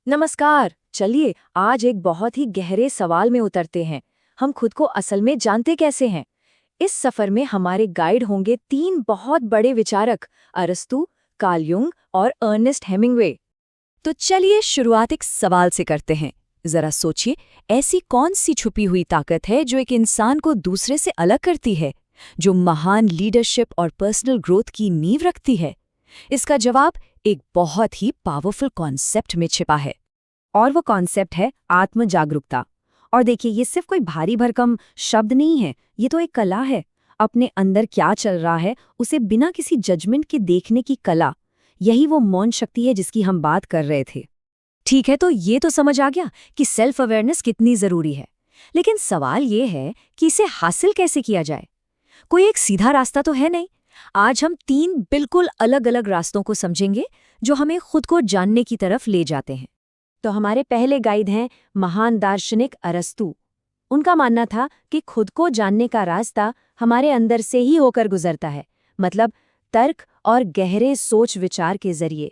नमस्कार। चलिए आज एक बहुत ही गहरे सवाल में उतरते हैं। हम खुद को असल में जानते कैसे हैं? इस सफर में हमारे गाइड होंगे तीन बहुत बड़े विचारक, अरस्तू, कार्ल युंग और अर्नेस्ट हेमिंग्वे। तो चलिए शुरुआत एक सवाल से करते हैं। जरा सोचिए, ऐसी कौन सी छुपी हुई ताकत है जो एक इंसान को दूसरे से अलग करती है, जो महान लीडरशिप और पर्सनल ग्रोथ की नींव रखती है? इसका जवाब एक बहुत ही पावरफुल कॉन्सेप्ट में छिपा है, और वो कॉन्सेप्ट है आत्म जागरूकता। और देखिए, ये सिर्फ कोई भारी भरकम शब्द नहीं है, ये तो एक कला है। अपने अंदर क्या चल रहा है उसे बिना किसी जजमेंट के देखने की कला। यही वो मौन शक्ति है जिसकी हम बात कर रहे थे। ठीक है, तो ये तो समझ आ गया कि सेल्फ अवेयरनेस कितनी जरूरी है। लेकिन सवाल ये है कि इसे हासिल कैसे किया जाए। कोई एक सीधा रास्ता तो है नहीं। आज हम तीन बिल्कुल अलग अलग रास्तों को समझेंगे जो हमें खुद को जानने की तरफ ले जाते हैं। तो हमारे पहले गाइड हैं महान दार्शनिक अरस्तू। उनका मानना था कि खुद को जानने का रास्ता हमारे अंदर से ही होकर गुजरता है, मतलब तर्क और गहरे सोच विचार के जरिए।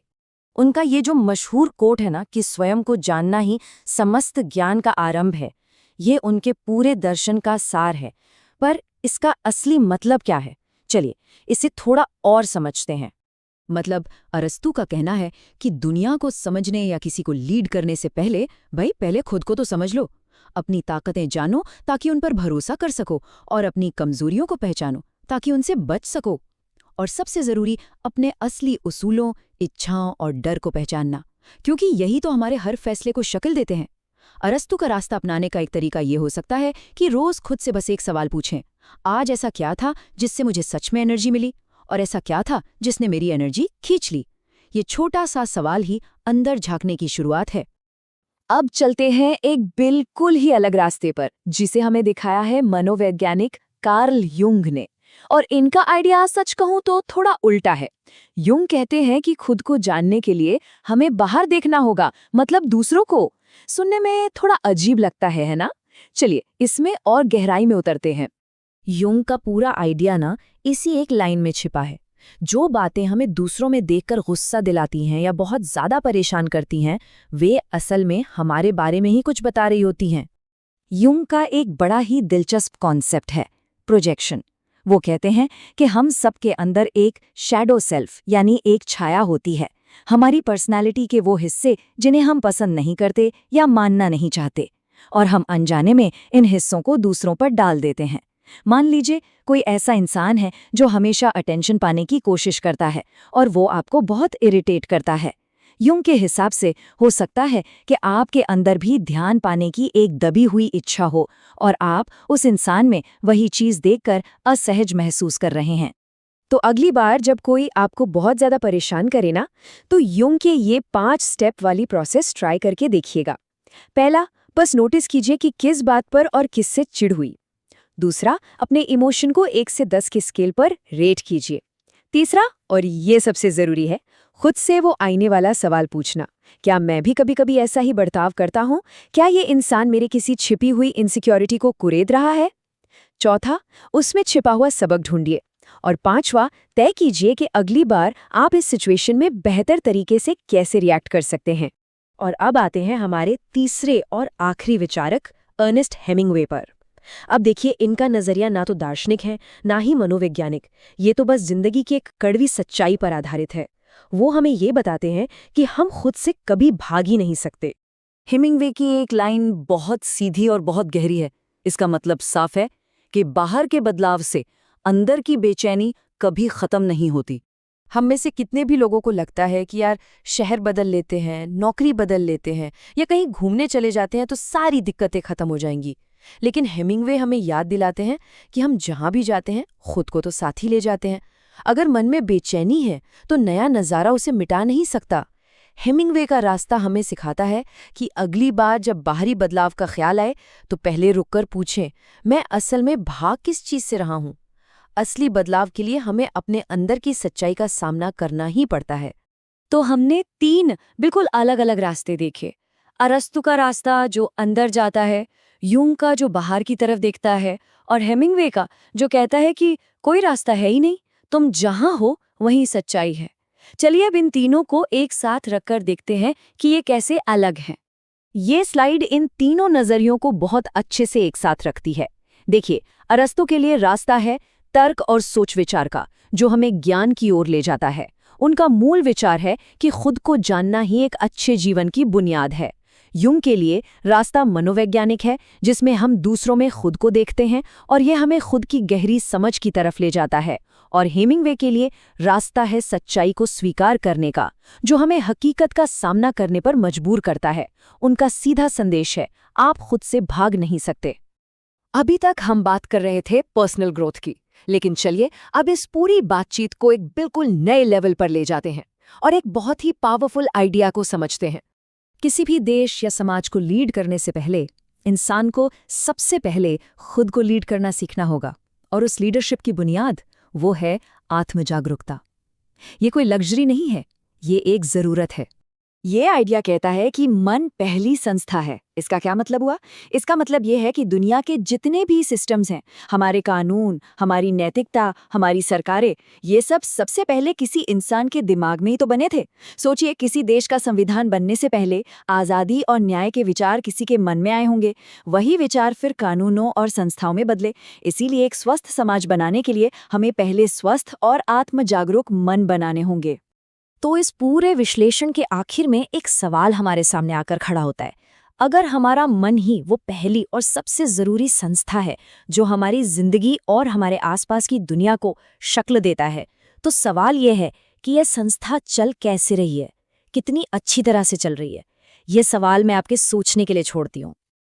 उनका ये जो मशहूर कोट है ना कि स्वयं को जानना ही समस्त ज्ञान का आरंभ है, ये उनके पूरे दर्शन का सार है। पर इसका असली मतलब क्या है? चलिए इसे थोड़ा और समझते हैं। मतलब अरस्तू का कहना है कि दुनिया को समझने या किसी को लीड करने से पहले खुद को तो समझ लो। अपनी ताकतें जानो ताकि उन पर भरोसा कर सको, और अपनी कमजोरियों को पहचानो ताकि उनसे बच सको। और सबसे जरूरी, अपने असली उसूलों, इच्छाओं और डर को पहचानना, क्योंकि यही तो हमारे हर फैसले को शक्ल देते हैं। अरस्तू का रास्ता अपनाने का एक तरीका ये हो सकता है कि रोज खुद से बस एक सवाल पूछें, आज ऐसा क्या था जिससे मुझे सच में एनर्जी मिली, और ऐसा क्या था जिसने मेरी एनर्जी खींच ली। ये छोटा सा सवाल ही अंदर झांकने की शुरुआत है। अब चलते हैं एक बिल्कुल ही अलग रास्ते पर, जिसे हमें दिखाया है मनोवैज्ञानिक कार्ल युंग ने। और इनका आइडिया सच कहूं तो थोड़ा उल्टा है। युंग कहते हैं कि खुद को जानने के लिए हमें बाहर देखना होगा, मतलब दूसरों को। सुनने में थोड़ा अजीब लगता है ना? चलिए इसमें और गहराई में उतरते हैं। युंग का पूरा आइडिया ना इसी एक लाइन में छिपा है। जो बातें हमें दूसरों में देखकर गुस्सा दिलाती हैं या बहुत ज्यादा परेशान करती हैं, वे असल में हमारे बारे में ही कुछ बता रही होती हैं। युंग का एक बड़ा ही दिलचस्प कॉन्सेप्ट है प्रोजेक्शन। वो कहते हैं कि हम सबके अंदर एक शैडो सेल्फ यानी एक छाया होती है, हमारी पर्सनैलिटी के वो हिस्से जिन्हें हम पसंद नहीं करते या मानना नहीं चाहते, और हम अनजाने में इन हिस्सों को दूसरों पर डाल देते हैं। मान लीजिए कोई ऐसा इंसान है जो हमेशा अटेंशन पाने की कोशिश करता है और वो आपको बहुत इरिटेट करता है। युंग के हिसाब से हो सकता है कि आपके अंदर भी ध्यान पाने की एक दबी हुई इच्छा हो, और आप उस इंसान में वही चीज़ देखकर असहज महसूस कर रहे हैं। तो अगली बार जब कोई आपको बहुत ज़्यादा परेशान करे ना, तो युंग के ये 5 स्टेप वाली प्रोसेस ट्राई करके देखिएगा। पहला, बस नोटिस कीजिए कि किस बात पर और किससे चिढ़ हुई। दूसरा, अपने इमोशन को 1 से 10 की स्केल पर रेट कीजिए। तीसरा, और ये सबसे जरूरी है, खुद से वो आईने वाला सवाल पूछना, क्या मैं भी कभी कभी ऐसा ही बर्ताव करता हूँ? क्या ये इंसान मेरे किसी छिपी हुई इनसिक्योरिटी को कुरेद रहा है? चौथा, उसमें छिपा हुआ सबक ढूंढिए। और पांचवा, तय कीजिए कि अगली बार आप इस सिचुएशन में बेहतर तरीके से कैसे रिएक्ट कर सकते हैं। और अब आते हैं हमारे तीसरे और आखिरी विचारक अर्नेस्ट हेमिंग्वे पर। अब देखिए, इनका नजरिया ना तो दार्शनिक है ना ही मनोवैज्ञानिक, ये तो बस जिंदगी की एक कड़वी सच्चाई पर आधारित है। वो हमें ये बताते हैं कि हम खुद से कभी भाग ही नहीं सकते। हेमिंग्वे की एक लाइन बहुत सीधी और बहुत गहरी है। इसका मतलब साफ है कि बाहर के बदलाव से अंदर की बेचैनी कभी खत्म नहीं होती। हम में से कितने भी लोगों को लगता है कि यार, शहर बदल लेते हैं, नौकरी बदल लेते हैं या कहीं घूमने चले जाते हैं तो सारी दिक्कतें खत्म हो जाएंगी। लेकिन हेमिंग्वे हमें याद दिलाते हैं कि हम जहां भी जाते हैं खुद को तो साथ ही ले जाते हैं। अगर मन में बेचैनी है तो नया नज़ारा उसे मिटा नहीं सकता। हेमिंग्वे का रास्ता हमें सिखाता है कि अगली बार जब बाहरी बदलाव का ख्याल आए तो पहले रुककर पूछें, मैं असल में भाग किस चीज़ से रहा हूँ। असली बदलाव के लिए हमें अपने अंदर की सच्चाई का सामना करना ही पड़ता है। तो हमने 3 बिल्कुल अलग अलग रास्ते देखे। अरस्तू का रास्ता जो अंदर जाता है, यूंग का जो बाहर की तरफ देखता है, और हेमिंग्वे का जो कहता है कि कोई रास्ता है ही नहीं, तुम जहां हो वहीं सच्चाई है। चलिए अब इन तीनों को एक साथ रखकर देखते हैं कि ये कैसे अलग हैं। ये स्लाइड इन तीनों नजरियों को बहुत अच्छे से एक साथ रखती है। देखिए, अरस्तु के लिए रास्ता है तर्क और सोच विचार का, जो हमें ज्ञान की ओर ले जाता है। उनका मूल विचार है कि खुद को जानना ही एक अच्छे जीवन की बुनियाद है। यूंग के लिए रास्ता मनोवैज्ञानिक है, जिसमें हम दूसरों में खुद को देखते हैं और यह हमें खुद की गहरी समझ की तरफ ले जाता है। और हेमिंग्वे के लिए रास्ता है सच्चाई को स्वीकार करने का, जो हमें हकीकत का सामना करने पर मजबूर करता है। उनका सीधा संदेश है, आप खुद से भाग नहीं सकते। अभी तक हम बात कर रहे थे पर्सनल ग्रोथ की, लेकिन चलिए अब इस पूरी बातचीत को एक बिल्कुल नए लेवल पर ले जाते हैं और एक बहुत ही पावरफुल आइडिया को समझते हैं। किसी भी देश या समाज को लीड करने से पहले इंसान को सबसे पहले खुद को लीड करना सीखना होगा, और उस लीडरशिप की बुनियाद वो है आत्मजागरूकता। ये कोई लग्जरी नहीं है, ये एक जरूरत है। ये आइडिया कहता है कि मन पहली संस्था है। इसका क्या मतलब हुआ? इसका मतलब ये है कि दुनिया के जितने भी सिस्टम्स हैं, हमारे कानून, हमारी नैतिकता, हमारी सरकारें, ये सब सबसे पहले किसी इंसान के दिमाग में ही तो बने थे। सोचिए, किसी देश का संविधान बनने से पहले आज़ादी और न्याय के विचार किसी के मन में आए होंगे। वही विचार फिर कानूनों और संस्थाओं में बदले। इसीलिए एक स्वस्थ समाज बनाने के लिए हमें पहले स्वस्थ और आत्मजागरूक मन बनाने होंगे। तो इस पूरे विश्लेषण के आखिर में एक सवाल हमारे सामने आकर खड़ा होता है। अगर हमारा मन ही वो पहली और सबसे ज़रूरी संस्था है जो हमारी जिंदगी और हमारे आसपास की दुनिया को शक्ल देता है, तो सवाल ये है कि यह संस्था चल कैसे रही है, कितनी अच्छी तरह से चल रही है। ये सवाल मैं आपके सोचने के लिए छोड़ती हूँ।